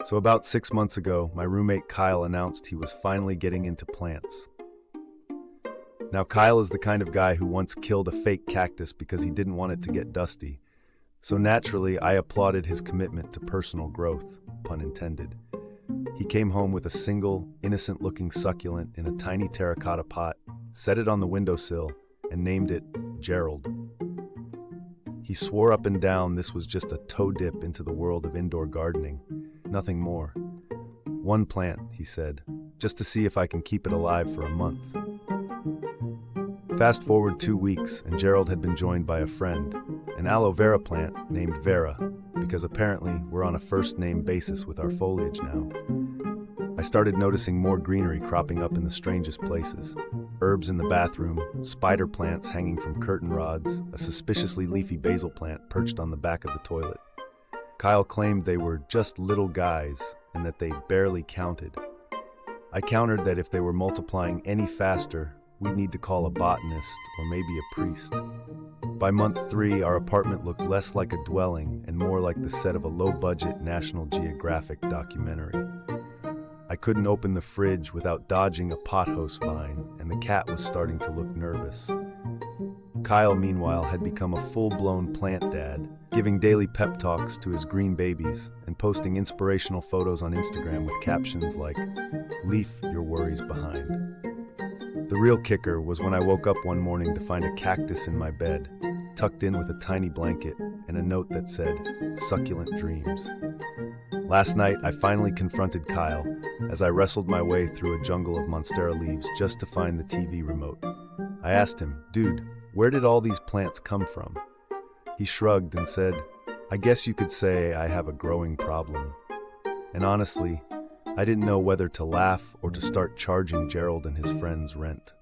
So about 6 months ago, my roommate Kyle announced he was finally getting into plants. Now, Kyle is the kind of guy who once killed a fake cactus because he didn't want it to get dusty. So naturally, I applauded his commitment to personal growth, pun intended. He came home with a single, innocent-looking succulent in a tiny terracotta pot, set it on the windowsill, and named it Gerald. He swore up and down this was just a toe dip into the world of indoor gardening, nothing more. One plant, he said, just to see if I can keep it alive for a month. Fast forward 2 weeks, and Gerald had been joined by a friend, an aloe vera plant named Vera, because apparently we're on a first-name basis with our foliage now. I started noticing more greenery cropping up in the strangest places. Herbs in the bathroom, spider plants hanging from curtain rods, a suspiciously leafy basil plant perched on the back of the toilet. Kyle claimed they were just little guys and that they barely counted. I countered that if they were multiplying any faster, we'd need to call a botanist or maybe a priest. By month 3, our apartment looked less like a dwelling and more like the set of a low-budget National Geographic documentary. I couldn't open the fridge without dodging a pothos vine, and the cat was starting to look nervous. Kyle, meanwhile, had become a full-blown plant dad, giving daily pep talks to his green babies and posting inspirational photos on Instagram with captions like, "Leave your worries behind." The real kicker was when I woke up one morning to find a cactus in my bed, tucked in with a tiny blanket and a note that said, "Succulent dreams." Last night, I finally confronted Kyle as I wrestled my way through a jungle of monstera leaves just to find the TV remote. I asked him, "Dude, where did all these plants come from?" He shrugged and said, "I guess you could say I have a growing problem." And honestly, I didn't know whether to laugh or to start charging Gerald and his friends rent.